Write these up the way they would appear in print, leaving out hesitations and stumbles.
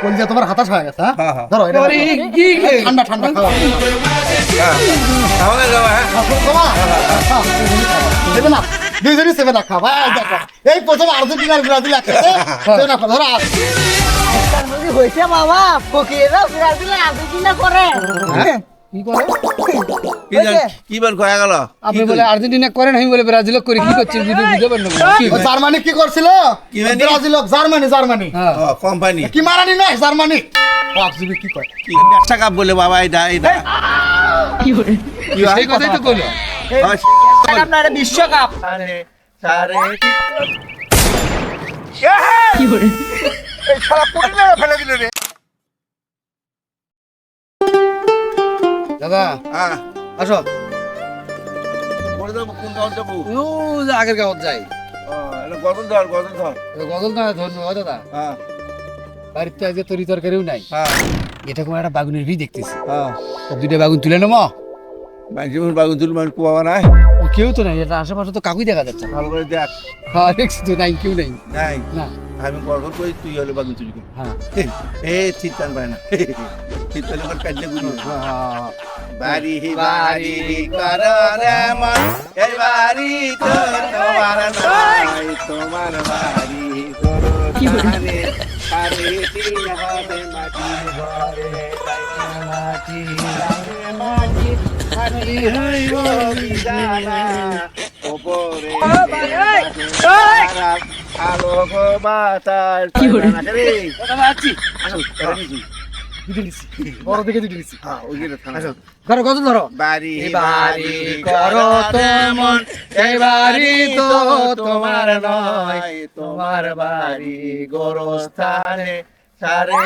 কোন যে তোমার হাতাশ হয়ে গেছে, হ্যাঁ? হ্যাঁ। ধরো এটা আরে কি ঠান্ডা ঠান্ডা খাওয়া। তাহলে যাওয়া হ্যাঁ বাবা, খাও, সেভেন আপ, দুইজনই সেভেন আপ খাও। ভাই, দেখো, এই প্রথম আর্জেন্টিনার ব্রাজিল একসাথে সেভেন আপ ধরো। হয়েছে বাবা, ফকিরেরা ব্রাজিলে আর্জেন্টিনা করে। কি করে? কি বার কয়া গেল আপনি বলে আর্জেন্টিনা করেন, আমি বলে ব্রাজিল করি, কি করছেন ভিডিও বুঝতে পারেন না কি ও জার্মানি কি করছিল? কি জানি? Brazil, Germany. হ্যাঁ কোম্পানি কি মারানি নয়, জার্মানি। বাপজিবি কি কয়? কি ব্যবসা কাপ বলে বাবা এটা সেই কথাই তো কইলো। আপনার বিশ্বকাপ ফেলে দিল রে দাদা হ্যাঁ আসো, পরে যাবো কোন গাঁও যাবো ও যে আগের গাঁৱত যাই। গদল ধর গজল না ধন্যবাদ দাদা। হ্যাঁ বাড়িতে আজকে তরি তরকারিও নাই, হ্যাঁ এটা কোনো একটা বাগুনের ভি দেখতেছি। হ্যাঁ দুইটা বাগুন তুলে নেবো। জীবন বাগুন তুল মানুষ কুয়াবা নাই কেউ তো নাই, এটা আশেপাশে তো কাকুই দেখা যাচ্ছে না। ভালো করে দেখ হ্যাঁ দেখছি তো, নাই কেউ নেই। নাই না আমি গর্ব করি তুই হলে বাগুন তুলি হ্যাঁ এ চিত্তান পায় না চিত্তান করে কাটলে বুঝি হ্যাঁ বাড়ি বাড়ি কররে মন এই বাড়ি তো তোমার নাই তোমার বাড়ি কররে আরে তিন হবে মাটি ঘরে মাটি মাটি মাটি হইব বিছানা ওপরে আলো গো বাতাস কি হরে রে কথা আছি আসল করে নিছি বড় দিকে দুটো দিছি। হ্যাঁ ওই যে থানা ধরো গজল ধরো। বাড়ি বাড়ি করো তেমন, এই বাড়ি তো তোমার নয়, তোমার বাড়ি গোরস্থানে সারে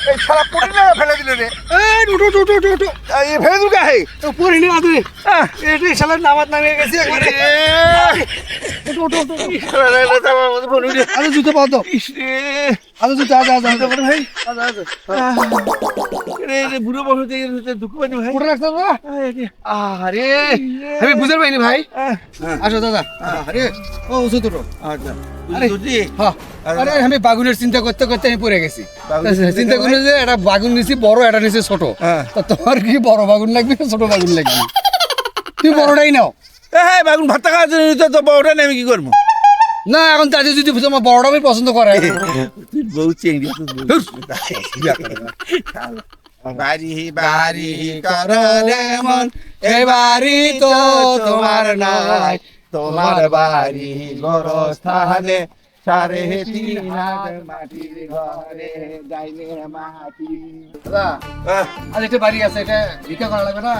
এই শালা পুরিনা ফেলে দিল রে এই উঠো উঠো উঠো উঠো। এই ফেলে দিল কে তো পরে নি আদরে এটা শালার নামাজ নামিয়ে গেছে একবারে। উঠো উঠো উঠো। আরে জুতো পাও তো, আরে জুতো আজ আজ আজ ভাই রে বুড়ো বসে থেকে দুঃখ পানি ভাই উঠে রাখতে না। আরে আমি বুঝতে পারিনি ভাই। আসো দাদা। আরে ও উঠো তো। আচ্ছা আরে তুই হ্যাঁ আরে আমি বাগুনের চিন্তা করতে করতে আমি পড়ে গেছি। বাগুনের চিন্তা চিন্তা করলে যে একটা বাগুন নিছি বড়, একটা নিছি ছোট। হ্যাঁ। তা তোমার কি বড় বাগুন লাগবে না ছোট বাগুন লাগবে? তুমি বড়টাই নাও। হ্যাঁ বাগুন ভাত খাওয়ার জন্য তো বউটা নেই আমি কি করবো না এখন তাদের যদি তোমার বড়টা আমি পছন্দ করে। তুই বউ চেঙ্গি বাড়ি বাড়ি কররে মন এই বাড়ি তো তোমার নয়, তোমার বাড়ি গোরস্থানে সাড়ে তিন হাত মাটির ঘরে যাইলে মাটি দাদা আজ একটা বাড়ি আছে, এটা ভিক্ষা করা লাগবে না?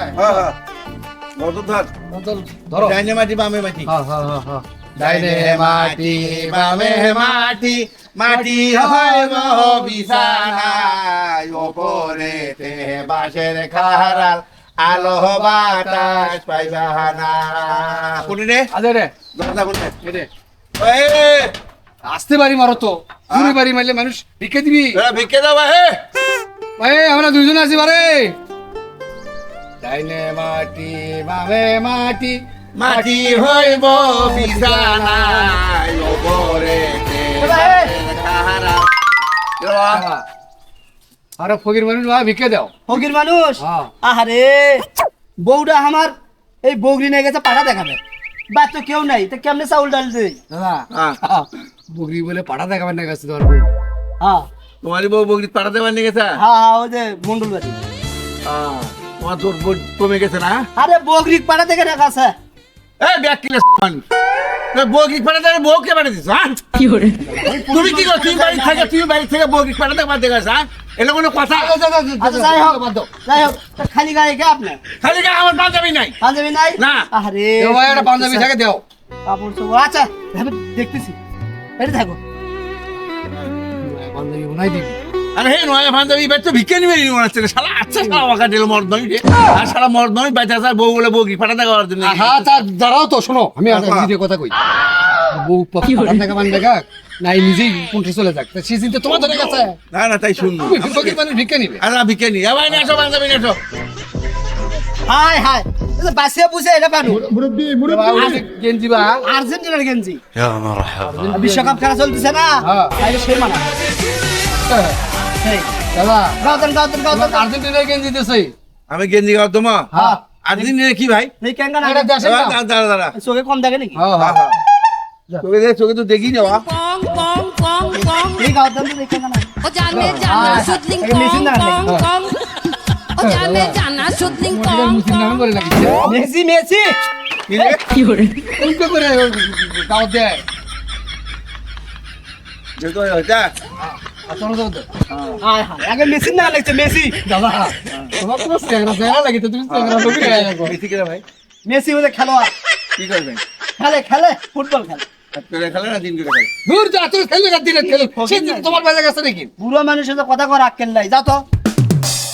ধরো। ডাইনে মাটি বামে মাটি হ্যাঁ হ্যাঁ হ্যাঁ হ্যাঁ। ডাইনে মাটি বামে মাটি মাটি হয় বিছানায় ওপরেতে বাঁশের খারাল আলো বাতাস পাইবা না কোনে রে আরে রে দরজা কোনে এরে ওই আসতে বাড়ি মারো তো, দূরে বাড়ি মারলে মানুষ ভিক্ষা দিবি। তোরা ভিক্ষে দাও হে ভাই আমরা দুইজন আছি বারে। ডাইনে মাটি বামে মাটি মাটি হইব বিছানায় ওপরেতে বাঁশের খারাল আরে ফকির মানুষ ভাই ভিক্ষা দাও। ফকির মানুষ, হ্যাঁ আরে বউটা আমার এই বগরি নিয়ে গেছে পাঠা দেখাবে, বাদ তো কেউ নাই, তো কেমনে চাউল ডাল দেই? দাদা হ্যাঁ। বগরি বলে পাঠা দেখাবেন না গেছে তোমার বউ। হ্যাঁ তোমারই বউ বগরি পাঠাতে পারেনি গেছে হ্যাঁ হ্যাঁ, ওই যে মন্ডল বাড়ি। তোমার তোর কমে গেছে না আরে বগরি পাঠা দেখে রাখা আছে। এই ব্যাগ কিনে মানুষ বগরি পাঠাতে বউকে পাঠিয়ে দিস হ্যাঁ তুমি কি করো তুমি বাড়ি থেকে বগরি পাঠাতে পারতে গেছে হ্যাঁ এটা কোনো কথা আচ্ছা যাই হোক যাই হোক, তা খালি গায়ে কে আপনার খালি গায়ে আমার পাঞ্জাবি নাই পাঞ্জাবি নাই? না। আরে দেও ভাই একটা পাঞ্জাবি থাকে দেও। কাপড় চোপড় আচ্ছা ভাবে দেখতেছি, এটা থাকো। পাঞ্জাবি বানাই দিবি। আরে হে নয় পাঞ্জাবি এবার তো ভিক্ষে নিবে নি মনে হচ্ছে শালা আচ্ছা শালা ওয়াকা দিল মর্দ নই রে আর শালা মর্দ নই বাইতে আসার বউ বলে বগরি পাঠাতে যাওয়ার জন্য হ্যাঁ তা দাঁড়াও তো, শোনো আমি নিজে কথা কই। বউ পাঠান দেখা মান দেখা নাই নিজেই কোনটা চলে যাক, তা সে চিন্তা তোমার ধরে গেছে। না না তাই শুনবো ফকির মানুষ ভিক্ষা নিবে। আরে ভিক্ষে নি এবার নিয়ে আসো পাঞ্জাবি নিয়ে আসো হাই হাই বাসে বুঝে এটা পানু মুরব্বি গেঞ্জি বা আর্জেন্টিনার গেঞ্জি বিশ্বকাপ খেলা চলতেছে না তাই সেই মানা দাদা গাউতন আর্জেন্টিনার গেঞ্জি দিছে আমি গেঞ্জি গাও তোমা হ্যাঁ আর্জেন্টিনা কি ভাই এই কেঙ্গা না এটা দেশের নাম। দাঁড়া দাঁড়া চোখে কম দেখে নাকি চোখে তো দেখি না এই গাউতন তো দেখে না O jane jana shooting kong kong kong. O jane jana shooting kong kong. করে লাগিছে মেসি মেসি কি রে উল্টো করে দাও দে যেতো এটা আসলে তো হায় হায় আগে মেসি না লাগছে মেসি দাদা তোমার তো চেহারা লাগে তো তুমি চেহারা লোকে গায়ে লাগো বেশি করে ভাই মেসি হচ্ছে খেলোয়াড় কি করবেন খেলে ফুটবল খেলে রাত করে খেলে না দিন করে খেলে দূর যা তুই খেলে রাত দিনে খেলে সে তোমার বাজে গেছে নাকি বুড়ো মানুষের সাথে কথা কর আক্কেল নাই যাও তো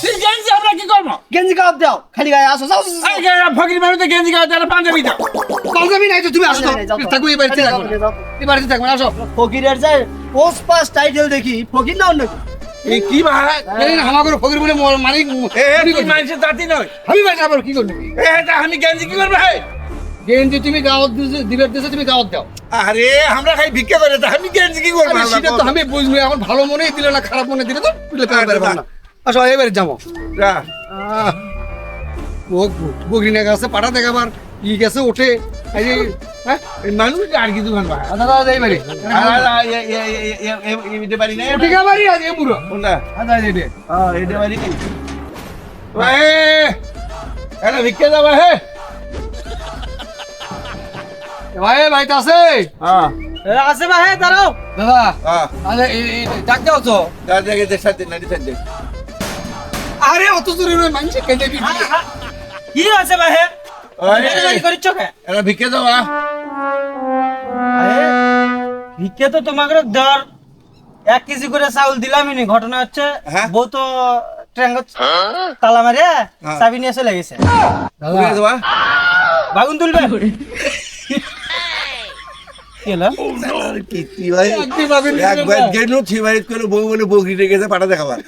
তুই গেঞ্জি আমরা কি করবো গেঞ্জি কাপ দাও খালি গায়ে আসো যাও এই যে ফকির মানুষ গেঞ্জি গাও তাহলে পাঞ্জাবি দাও পাঞ্জাবি নাই তো তুমি আসো তো যাও তো। থাকো এই বাড়িতে থাকো এই বাড়িতে থাকো আসো ফকিরের যায় পোস্ট পাস টাইটেল দেখি ফকির না অন্য কেউ। এই কি ভাই এই না আমাকে ফকির বলে মারি এ তুই মানুষের জাতি নয় আমি বাড়ি আবার কি করবি এটা আমি গেঞ্জি কি করবো ভাই গেঞ্জি তুমি গাওত দিবের দিছে তুমি গাওত দাও আরে আমরা খাই ভিক্ষা করে তা আমি গেঞ্জি কি করবো আরে সেটা তো আমি বুঝবো এখন ভালো মনেই দিলে না খারাপ মনে দিলে তো বুঝলে পারবে না আসো এবারে যাবো যা। ও বগরিনা গাছে পাটা দেখাবার ই গেছে ওঠে এই যে হ্যাঁ এই মানুষ আর কিছু খান ভাই দাদা এইবারে এটা পারি না ঠিক আছে আজ এই বুড়ো কোনটা দাদা এই দে এটা পারি ভাই এটা ভিক্ষা দাও ভাই ভাই ভাই তো আছে হ্যাঁ আছে ভাই দাঁড়াও দাদা হ্যাঁ আরে এই ডাক দাও তো যা দেখে দেখ সাথে না দিতে আরে অত জোরে নয় মানছে কেটে দিবি কি আছে ভাই করিচ্ছ কে এটা ভিক্ষা দাও ভিক্ষে তো তোমাকে দর 1 কেজি করে চাউল দিলামই নি ঘটনা হচ্ছে হ্যাঁ? বউ তো ট্রেঙ্গ তালা মারে হ্যাঁ। চাবি নিয়ে চলে গেছে দাদা দাও বাগুন তুলবে কি হলো একবার গেল ছিবাইত করে বউ বলে বগরি গেছে পাটা দেখাবার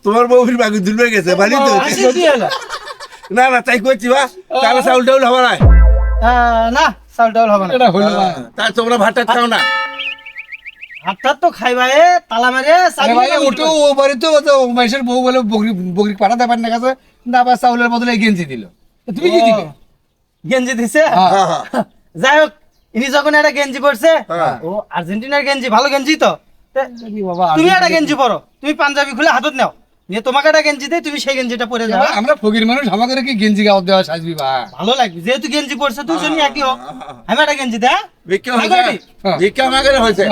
তোমার বউর বাগু দুলবে গেছে বাড়ি তো আসি কি হলো না না তাই করছি বা তাহলে চাউল টাউল হবে না না চাউল টাউল হবে না এটা হলো না তাই তোমরা ভাতটা খাও না হাতটা তো খাইবাই তালা মারে আরে চাবি ভাই নিয়ে ওটো ও বাড়ি তো মাইশের বউ বলে বগরি বগরি পাটা দেবার না গেছে না বা চাউলের বদলে গেঞ্জি দিল তুমি কি দিবে গেঞ্জি দিছে হ্যাঁ। হ্যাঁ, হ্যাঁ। যাই হোক ইনি যখন একটা গেঞ্জি পরছে হ্যাঁ। ও আর্জেন্টিনার গেঞ্জি ভালো গেঞ্জি তো তে কি বাবা তুমি একটা গেঞ্জি পরো তুমি পাঞ্জাবি খুলে হাতত নাও নিয়ে তোমাকে একটা গেঞ্জি দেয় তুমি সেই গেঞ্জিটা পরে যাও আমরা ফকির মানুষ আমাকে কি গেঞ্জি গাওয়া দেওয়া সাজবি বা ভালো লাগবে যেহেতু গেঞ্জি পরছে তুই জন্য একই হোক আমি একটা গেঞ্জি দে ভিক্ষা আগে হয়েছে আগে। ভিক্ষা আমাকে হয়েছে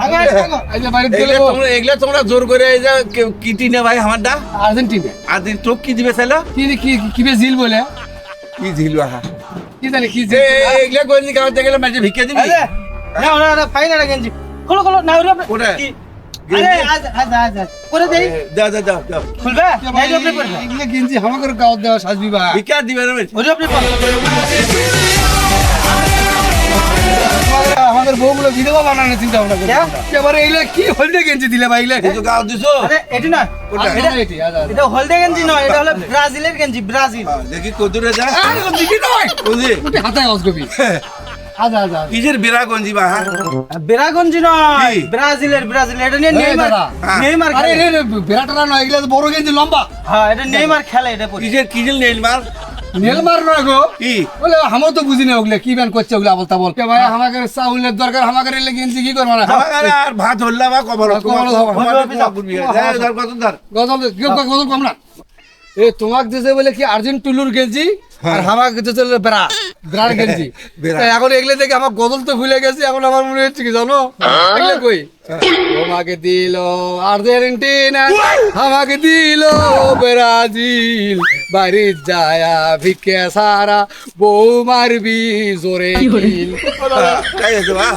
আগে থাকো। এই যে বাড়িতে গেলে এগুলা তোমরা জোর করে এই যে কিটি নে ভাই আমারটা আর্জেন্টিনা আর দিন চোখ কি দিবে চাইলো কি কি কি বে জিল বলে কি ঝিল বাহা কি জানি কি যে জিল এগুলা গঞ্জি খাওয়াতে গেলে মাঝে ভিক্ষা দিবি এই যে, নাও না ফাইন একটা গেঞ্জি খোলো খোলো না ওটা? কি আরে আজ আজ আজ আজ করে দেই দাও দাও দাও দাও খুলবে নাই আপনি করে এগুলা গেঞ্জি আমাকে গাওয়া দেওয়া সাজবি বা ভিক্ষা দিবে না ওরে আপনি করে আমাদের বউগুলো বিধবা বানানোর চিন্তা ভাবনা করছে এবারে এইগুলা কি হলদে গেঞ্জি দিলে ভাই এগুলা এই তো গাও দিছো আরে এটি না ওটা? এটা হলদে গেঞ্জি নয় এটা হলো ব্রাজিলের গেঞ্জি ব্রাজিল দেখি কদুরে যা আরে ও দিকে নয় বুঝি ওটি হাতায় অসগবি আজা আজা কিসের বেড়া গঞ্জি বাহা বেরা গেঞ্জি নয় কি? ব্রাজিলের এটা নিয়ে এই নেইমার দাদা। নেইমার আরে খেলে। রে বেড়াটা নয় এগুলা তো বড় গেঞ্জি লম্বা হ্যাঁ এটা নেইমার খেলে এটা পরে কিসের নেইল মার নেল মার নয় গো কি বলে আমরা তো বুঝি না ওগুলা কি ব্যান করছে ওগুলা বলতা বল ভাই আমাকে চাউলের দরকার আমাকে এলে গেঞ্জি কি করবো না আমাকে আর ভাত হল্লা বা কবর কবর ধর। ধর কত ধর গজল গজল কম না এ তোমাক দিছে বলে কি আর্জেন্ট টুলুর গেঞ্জি আর আমাকে দিছে বেড়া বেড়ার গেঞ্জি বেড়া। তা এখন এগুলো দেখে আমার গজল তো ভুলে গেছে এখন আমার মনে হচ্ছে কি জানো এগুলো কই তোমাকে দিল আর্জেন্টিনা আমাকে দিল ব্রাজিল বাড়ি যায়া ভিক্ষে সারা বউ মারবি জোরে কিল তাই আছে বা